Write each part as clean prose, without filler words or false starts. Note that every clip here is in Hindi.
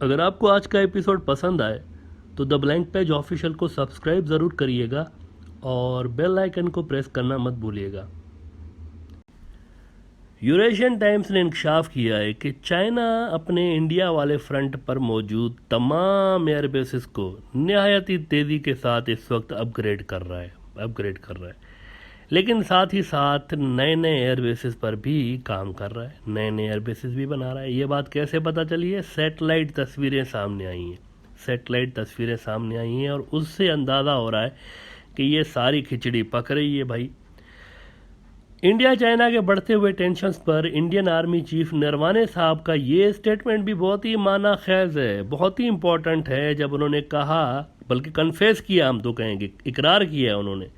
अगर आपको आज का एपिसोड पसंद आए तो द ब्लैंक पेज ऑफिशियल को सब्सक्राइब ज़रूर करिएगा और बेल आइकन को प्रेस करना मत भूलिएगा। यूरेशियन टाइम्स ने इंकशाफ किया है कि चाइना अपने इंडिया वाले फ्रंट पर मौजूद तमाम एयरबेसिस को नहायत ही तेज़ी के साथ इस वक्त अपग्रेड कर रहा है, लेकिन साथ ही साथ नए नए एयरबेसिस पर भी काम कर रहा है, नए नए एयरबेसिस भी बना रहा है। ये बात कैसे पता चली है? सैटेलाइट तस्वीरें सामने आई हैं और उससे अंदाज़ा हो रहा है कि ये सारी खिचड़ी पक रही है भाई। इंडिया चाइना के बढ़ते हुए टेंशन्स पर इंडियन आर्मी चीफ नरवाने साहब का ये स्टेटमेंट भी बहुत ही माना खैज है, बहुत ही इम्पोर्टेंट है। जब उन्होंने कहा, बल्कि कन्फेस किया, हम तो कहेंगे इकरार किया उन्होंने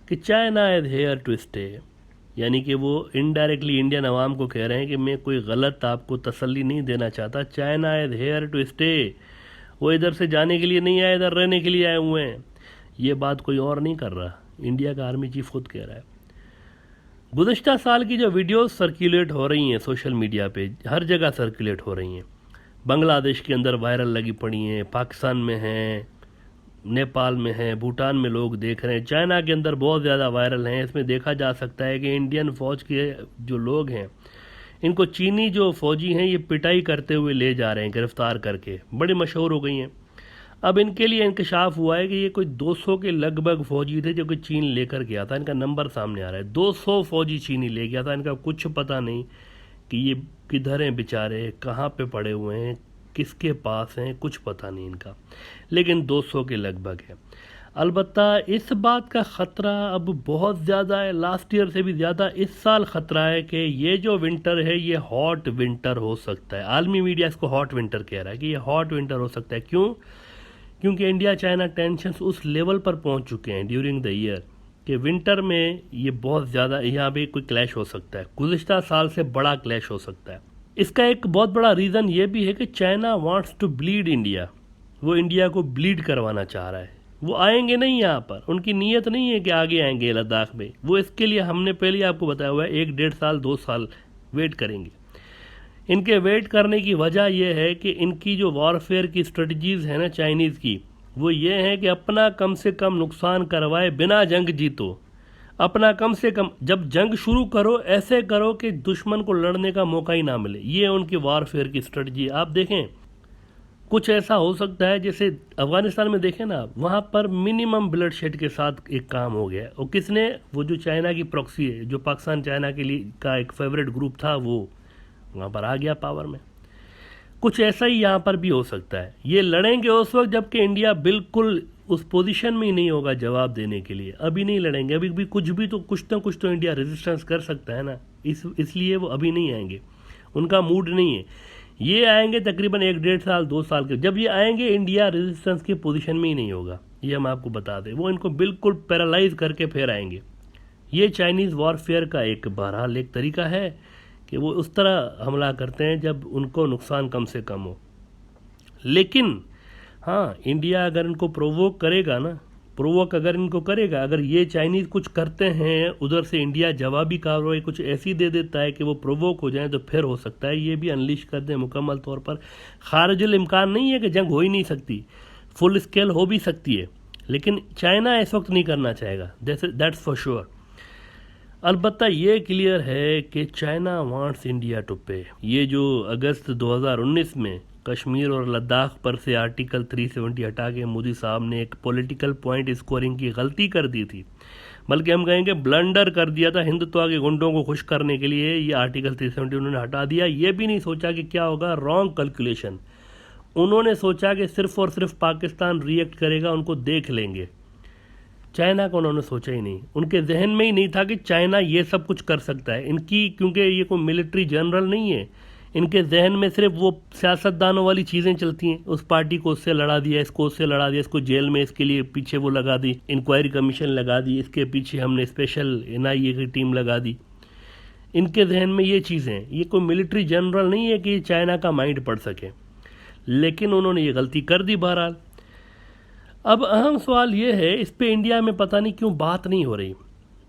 कि China is here to stay, यानी कि वो इनडायरेक्टली इंडियन अवाम को कह रहे हैं कि मैं कोई गलत आपको तसल्ली नहीं देना चाहता। China is here to stay, वो इधर से जाने के लिए नहीं आए, इधर रहने के लिए आए हुए हैं। ये बात कोई और नहीं कर रहा, इंडिया का आर्मी चीफ खुद कह रहा है। गुज़श्ता साल की जो वीडियोस सर्कुलेट हो रही हैं सोशल मीडिया पे, हर जगह सर्कुलेट हो रही हैं, बांग्लादेश के अंदर वायरल लगी पड़ी हैं, पाकिस्तान में हैं, नेपाल में हैं, भूटान में लोग देख रहे हैं, चाइना के अंदर बहुत ज़्यादा वायरल हैं। इसमें देखा जा सकता है कि इंडियन फ़ौज के जो लोग हैं, इनको चीनी जो फ़ौजी हैं ये पिटाई करते हुए ले जा रहे हैं गिरफ़्तार करके, बड़ी मशहूर हो गई हैं। अब इनके लिए इंकशाफ हुआ है कि ये कोई 200 के लगभग फ़ौजी थे जो कि चीन लेकर गया था। इनका नंबर सामने आ रहा है, 200 फ़ौजी चीनी ले गया था। इनका कुछ पता नहीं कि ये किधर हैं बेचारे, कहाँ पे पड़े हुए हैं, किसके पास हैं, कुछ पता नहीं इनका, लेकिन 200 के लगभग है। अलबत्ता इस बात का ख़तरा अब बहुत ज़्यादा है, लास्ट ईयर से भी ज़्यादा इस साल ख़तरा है कि ये जो विंटर है ये हॉट विंटर हो सकता है। आलमी मीडिया इसको हॉट विंटर कह रहा है कि ये हॉट विंटर हो सकता है। क्यों? क्योंकि इंडिया चाइना टेंशन्स उस लेवल पर पहुंच चुके हैं ड्यूरिंग द ईयर कि विंटर में ये बहुत ज़्यादा यहाँ पे कोई क्लैश हो सकता है, गुज़िश्ता साल से बड़ा क्लैश हो सकता है। इसका एक बहुत बड़ा रीज़न ये भी है कि China wants to bleed India, वो इंडिया को ब्लीड करवाना चाह रहा है। वो आएंगे नहीं यहाँ पर, उनकी नीयत नहीं है कि आगे आएंगे लद्दाख में। वो इसके लिए, हमने पहले आपको बताया हुआ है, 1-1.5 साल 2 साल वेट करेंगे। इनके वेट करने की वजह यह है कि इनकी जो वॉरफेयर की स्ट्रेटजीज़ है ना चाइनीज़ की, वो ये है कि अपना कम से कम नुकसान करवाए बिना जंग जीतो। अपना कम से कम, जब जंग शुरू करो ऐसे करो कि दुश्मन को लड़ने का मौका ही ना मिले। ये उनकी वॉरफेयर की स्ट्रेटजी। आप देखें, कुछ ऐसा हो सकता है जैसे अफ़गानिस्तान में देखें ना, वहाँ पर मिनिमम ब्लड शेड के साथ एक काम हो गया। और किसने? वो जो चाइना की प्रॉक्सी है, जो पाकिस्तान चाइना के लिए का एक फेवरेट ग्रुप था, वो वहाँ पर आ गया पावर में। कुछ ऐसा ही यहाँ पर भी हो सकता है। ये लड़ेंगे उस वक्त जबकि इंडिया बिल्कुल उस पोजीशन में ही नहीं होगा जवाब देने के लिए। अभी नहीं लड़ेंगे, अभी भी कुछ ना कुछ तो इंडिया रेजिस्टेंस कर सकता है ना, इसलिए वो अभी नहीं आएंगे, उनका मूड नहीं है। ये आएंगे तकरीबन 1-1.5 साल 2 साल के। जब ये आएंगे इंडिया रेजिस्टेंस की पोजीशन में ही नहीं होगा, ये हम आपको बता दें। वो इनको बिल्कुल पैरालाइज करके फिर आएंगे। ये चाइनीज़ वॉरफेयर का एक बहरहाल एक तरीका है कि वो उस तरह हमला करते हैं जब उनको नुकसान कम से कम हो। लेकिन हाँ, इंडिया अगर इनको प्रोवोक करेगा ना, अगर इनको करेगा, अगर ये चाइनीज़ कुछ करते हैं उधर से इंडिया जवाबी कार्रवाई कुछ ऐसी दे देता है कि वो प्रोवोक हो जाए, तो फिर हो सकता है ये भी अनलिश कर दें मुकम्मल तौर पर। खारिजुल इम्कान नहीं है कि जंग हो ही नहीं सकती, फुल स्केल हो भी सकती है, लेकिन चाइना इस वक्त नहीं करना चाहेगा, दैट्स फॉर श्योर। अलबत्ता ये क्लियर है कि चाइना वांट्स इंडिया टू पे। ये जो अगस्त 2019 में कश्मीर और लद्दाख पर से आर्टिकल 370 हटा के मोदी साहब ने एक पॉलिटिकल पॉइंट स्कोरिंग की गलती कर दी थी, बल्कि हम कहेंगे ब्लंडर कर दिया था हिंदुत्व के गुंडों को खुश करने के लिए। ये आर्टिकल 370 उन्होंने हटा दिया। ये भी नहीं सोचा कि क्या होगा, रॉन्ग कैलकुलेशन। उन्होंने सोचा कि सिर्फ और सिर्फ पाकिस्तान रिएक्ट करेगा, उनको देख लेंगे। चाइना को उन्होंने सोचा ही नहीं, उनके जहन में ही नहीं था कि चाइना ये सब कुछ कर सकता है। इनकी, क्योंकि ये कोई मिलिट्री जनरल नहीं है, इनके जहन में सिर्फ वो सियासतदानों वाली चीज़ें चलती हैं। उस पार्टी को उससे लड़ा दिया, इसको उससे लड़ा दिया, इसको जेल में, इसके लिए पीछे वो लगा दी, इंक्वायरी कमीशन लगा दी, इसके पीछे हमने स्पेशल NIA की टीम लगा दी। इनके जहन में ये चीज़ें, ये कोई मिलिट्री जनरल नहीं है कि चाइना का माइंड पढ़ सके, लेकिन उन्होंने ये गलती कर दी बहरहाल। अब अहम सवाल ये है, इस पे इंडिया में पता नहीं क्यों बात नहीं हो रही।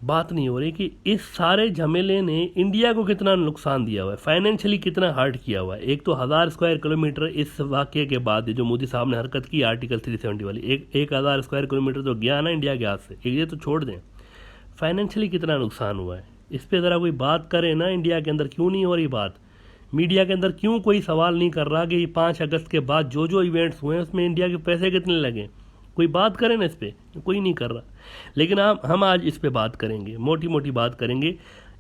बात नहीं हो रही कि इस सारे झमेले ने इंडिया को कितना नुकसान दिया हुआ है, फाइनेंशियली कितना हर्ट किया हुआ है। एक तो 1000 स्क्वायर किलोमीटर इस वाक़े के बाद जो मोदी साहब ने हरकत की आर्टिकल 370 वाली, एक 1000 स्क्वायर किलोमीटर तो गया ना इंडिया के हाथ से, एक ये तो छोड़ दें, फाइनेंशियली कितना नुकसान हुआ है इस पर ज़रा कोई बात करे ना। इंडिया के अंदर क्यों नहीं हो रही बात, मीडिया के अंदर क्यों कोई सवाल नहीं कर रहा कि 5 अगस्त के बाद जो जो इवेंट्स हुए हैं उसमें इंडिया के पैसे कितने लगे, कोई बात करे ना इस पर, कोई नहीं कर रहा। लेकिन हम आज इस पे बात करेंगे, मोटी मोटी बात करेंगे।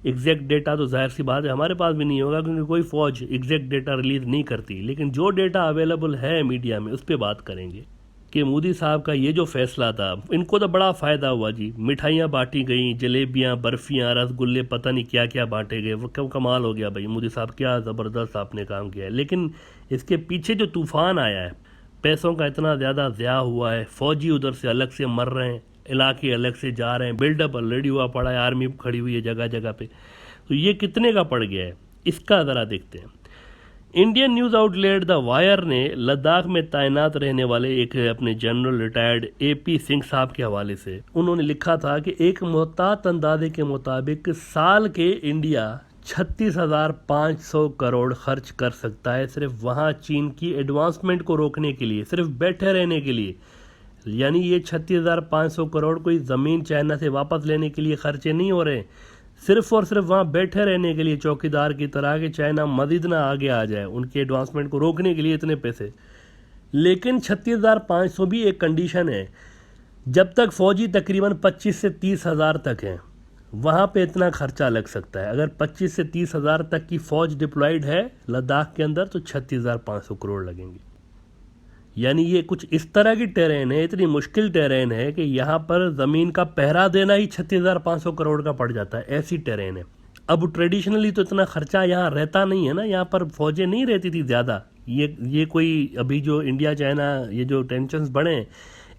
एग्जैक्ट डेटा तो जाहिर सी बात है हमारे पास भी नहीं होगा क्योंकि कोई फ़ौज एग्जैक्ट डेटा रिलीज़ नहीं करती, लेकिन जो डेटा अवेलेबल है मीडिया में उस पर बात करेंगे कि मोदी साहब का ये जो फैसला था, इनको तो बड़ा फ़ायदा हुआ जी। मिठाइयाँ बांटी गई, जलेबियाँ, बर्फ़ियाँ, रसगुल्ले, पता नहीं क्या क्या बांटे गए, वो क्यों कमाल हो गया भाई, मोदी साहब क्या ज़बरदस्त आपने काम किया है। लेकिन इसके पीछे जो तूफ़ान आया है, पैसों का इतना ज़्यादा ज़्या हुआ है, फ़ौजी उधर से अलग से मर रहे हैं, इलाके अलग से जा रहे हैं, बिल्डअप ऑलरेडी हुआ पड़ा है, आर्मी खड़ी हुई है जगह जगह पे, तो ये कितने का पड़ गया है इसका ज़रा देखते हैं। Indian news outlet the wire ने लद्दाख में तैनात रहने वाले एक अपने जनरल रिटायर्ड AP सिंह साहब के हवाले से उन्होंने लिखा था कि एक मोहतात अंदाजे के मुताबिक साल के इंडिया 36,500 करोड़ खर्च कर सकता है सिर्फ वहाँ चीन की एडवांसमेंट को रोकने के लिए, सिर्फ बैठे रहने के लिए। यानी ये 36,500 करोड़ कोई ज़मीन चाइना से वापस लेने के लिए खर्चे नहीं हो रहे, सिर्फ और सिर्फ वहाँ बैठे रहने के लिए चौकीदार की तरह कि चाइना मज़ीद ना आगे आ जाए, उनके एडवांसमेंट को रोकने के लिए इतने पैसे। लेकिन 36,500 भी एक कंडीशन है, जब तक फ़ौजी तकरीबन 25 से 30 हज़ार तक हैं वहाँ पे इतना खर्चा लग सकता है। अगर 25 से 30 हज़ार तक की फ़ौज डिप्लॉयड है लद्दाख के अंदर तो 36,500 करोड़ लगेंगे। यानी ये कुछ इस तरह की टेरेन है, इतनी मुश्किल टेरेन है कि यहाँ पर ज़मीन का पहरा देना ही 36,500 करोड़ का पड़ जाता है, ऐसी टेरेन है। अब ट्रेडिशनली तो इतना खर्चा यहाँ रहता नहीं है ना, यहाँ पर फौजें नहीं रहती थी ज़्यादा। ये कोई अभी जो इंडिया चाइना ये जो टेंशन्स बढ़े,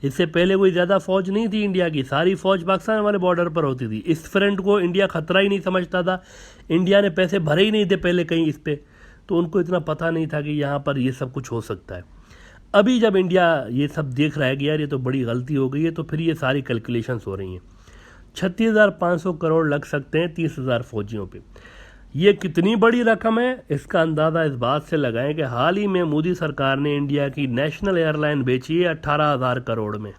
इससे पहले कोई ज़्यादा फ़ौज नहीं थी इंडिया की, सारी फ़ौज पाकिस्तान वाले बॉर्डर पर होती थी। इस फ्रंट को इंडिया ख़तरा ही नहीं समझता था, इंडिया ने पैसे भरे ही नहीं थे पहले कहीं इस पर, तो उनको इतना पता नहीं था कि यहाँ पर ये सब कुछ हो सकता है। अभी जब इंडिया ये सब देख रहा है कि यार ये तो बड़ी गलती हो गई है, तो फिर ये सारी कैलकुलेशंस हो रही हैं। 36,500 करोड़ लग सकते हैं 30,000 फौजियों पे। ये कितनी बड़ी रकम है इसका अंदाज़ा इस बात से लगाएं कि हाल ही में मोदी सरकार ने इंडिया की नेशनल एयरलाइन बेची है 18,000 करोड़ में।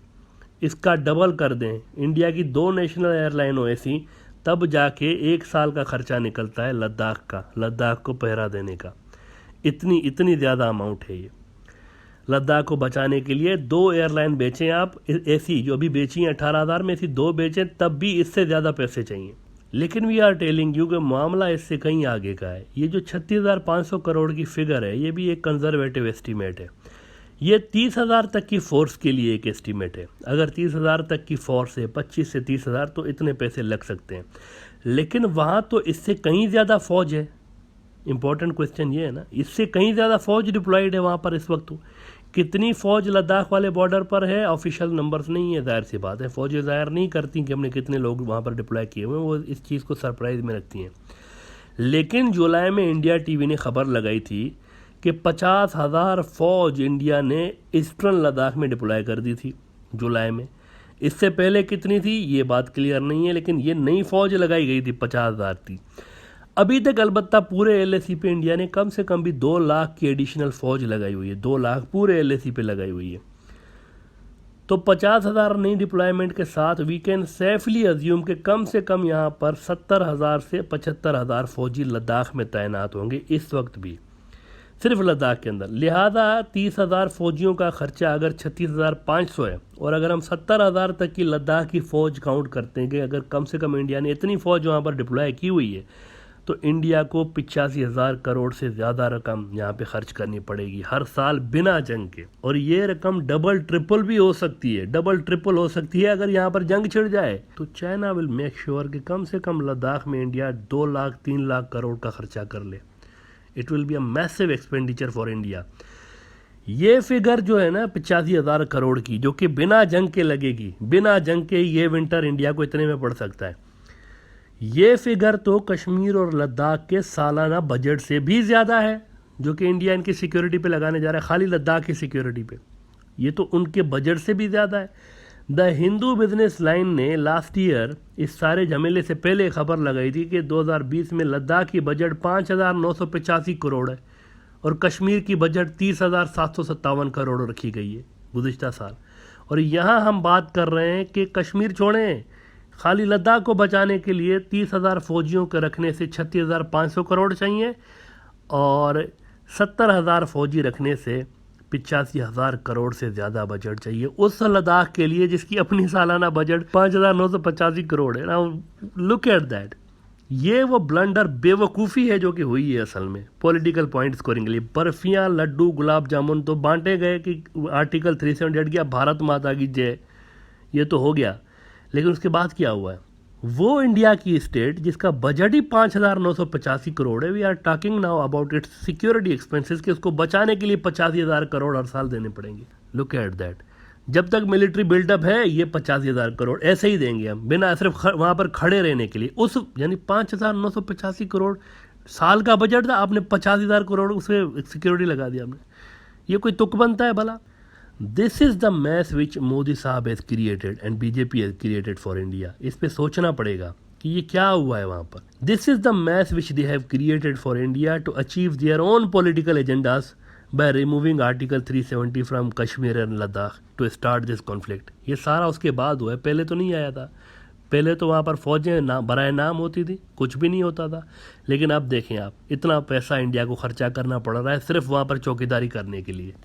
इसका डबल कर दें, इंडिया की 2 नेशनल एयरलाइन हो ऐसी, तब जाके 1 साल का खर्चा निकलता है लद्दाख को पहरा देने का। इतनी ज़्यादा अमाउंट है ये। लद्दाख को बचाने के लिए 2 एयरलाइन बेचें आप, ऐसी जो अभी बेची हैं 18,000 में, ऐसी 2 बेचें तब भी इससे ज़्यादा पैसे चाहिए। लेकिन वी आर टेलिंग यू कि मामला इससे कहीं आगे का है। ये जो 36,500 करोड़ की फिगर है ये भी एक कंजर्वेटिव एस्टीमेट है। ये 30,000 तक की फ़ोर्स के लिए एक एस्टीमेट है। अगर 30,000 तक की फ़ोर्स है, 25 से 30,000, तो इतने पैसे लग सकते हैं। लेकिन वहाँ तो इससे कहीं ज़्यादा फ़ौज है। इंपॉर्टेंट क्वेश्चन ये है ना, इससे कहीं ज़्यादा फ़ौज डिप्लॉयड है वहाँ पर इस वक्त। कितनी फ़ौज लद्दाख वाले बॉर्डर पर है ऑफिशियल नंबर्स नहीं है, जाहिर सी बात है फ़ौजें ज़ाहिर नहीं करती कि हमने कितने लोग वहाँ पर डिप्लॉय किए हुए हैं, वो इस चीज़ को सरप्राइज़ में रखती हैं। लेकिन जुलाई में इंडिया टीवी ने खबर लगाई थी कि 50,000 फ़ौज इंडिया ने ईस्टर्न लद्दाख में डिप्लॉय कर दी थी जुलाई में। इससे पहले कितनी थी ये बात क्लियर नहीं है, लेकिन ये नई फ़ौज लगाई गई थी 50,000 थी। अभी तक अलबत्ता पूरे LAC पे इंडिया ने कम से कम भी 2 लाख की एडिशनल फ़ौज लगाई हुई है, 2 लाख पूरे LAC पे लगाई हुई है। तो 50,000 नई डिप्लॉयमेंट के साथ वी कैन सेफली अज्यूम कि कम से कम यहाँ पर 70,000 से 75,000 फ़ौजी लद्दाख में तैनात होंगे इस वक्त भी, सिर्फ लद्दाख के अंदर। लिहाजा 30,000 फ़ौजियों का खर्चा अगर 36,500 है, और अगर हम 70,000 तक की लद्दाख की फ़ौज काउंट करते हैं कि अगर कम से कम इंडिया ने इतनी फ़ौज वहाँ पर डिप्लॉय की हुई है, तो इंडिया को 85,000 करोड़ से ज़्यादा रकम यहाँ पे खर्च करनी पड़ेगी हर साल बिना जंग के। और ये रकम डबल ट्रिपल भी हो सकती है, डबल ट्रिपल हो सकती है अगर यहाँ पर जंग छिड़ जाए। तो चाइना विल मेक श्योर कि कम से कम लद्दाख में इंडिया 2 लाख 3 लाख करोड़ का खर्चा कर ले। It will be a massive expenditure for India. ये फिगर जो है ना 85,000 करोड़ की, जो कि बिना जंग के लगेगी, बिना जंग के ये विंटर इंडिया को इतने में पड़ सकता है। ये फिगर तो कश्मीर और लद्दाख के सालाना बजट से भी ज़्यादा है जो कि इंडिया इनकी सिक्योरिटी पे लगाने जा रहा है, खाली लद्दाख की सिक्योरिटी पे। ये तो उनके बजट से भी ज़्यादा है। द हिंदू बिजनेस लाइन ने लास्ट ईयर इस सारे झमेले से पहले खबर लगाई थी कि 2020 में लद्दाख की बजट 5,985 करोड़ है और कश्मीर की बजट 30,757 करोड़ रखी गई है गुज़िश्ता साल। और यहाँ हम बात कर रहे हैं कि कश्मीर छोड़ें, खाली लद्दाख को बचाने के लिए 30,000 फौजियों के रखने से 36,500 करोड़ चाहिए और 70,000 फौजी रखने से 85,000 करोड़ से ज़्यादा बजट चाहिए उस लद्दाख के लिए जिसकी अपनी सालाना बजट 5,985 करोड़ है। ना लुक एट दैट, ये वो ब्लंडर बेवकूफ़ी है जो कि हुई है असल में पॉलिटिकल पॉइंट स्कोरिंग के लिए। बर्फियाँ, लड्डू, गुलाब जामुन तो बांटे गए कि आर्टिकल 378 गया, भारत माता की जय, ये तो हो गया। लेकिन उसके बाद क्या हुआ है, वो इंडिया की स्टेट जिसका बजट ही 5,985 करोड़ है, we are talking now about its security expenses कि उसको बचाने के लिए 85,000 करोड़ हर साल देने पड़ेंगे। लुक एट दैट, जब तक मिलिट्री बिल्डअप है ये 85,000 करोड़ ऐसे ही देंगे हम, बिना सिर्फ वहाँ पर खड़े रहने के लिए। उस यानी 5,985 करोड़ साल का बजट था, आपने 50,000 करोड़ उसे सिक्योरिटी लगा दिया आपने। ये कोई तुक बनता है भला? दिस इज़ द मैस विच मोदी साहब has created and BJP has created for India. इस पे सोचना पड़ेगा कि ये क्या हुआ है वहाँ पर। This is the mess which they have created for India to achieve their own political agendas by removing Article 370 from Kashmir and Ladakh to start this conflict। ये सारा उसके बाद हुआ है, पहले तो नहीं आया था। पहले तो वहाँ पर फौजें बराए नाम होती थी, कुछ भी नहीं होता था। लेकिन अब देखें आप, इतना पैसा इंडिया को खर्चा करना पड़ रहा है सिर्फ वहाँ पर चौकीदारी करने के लिए।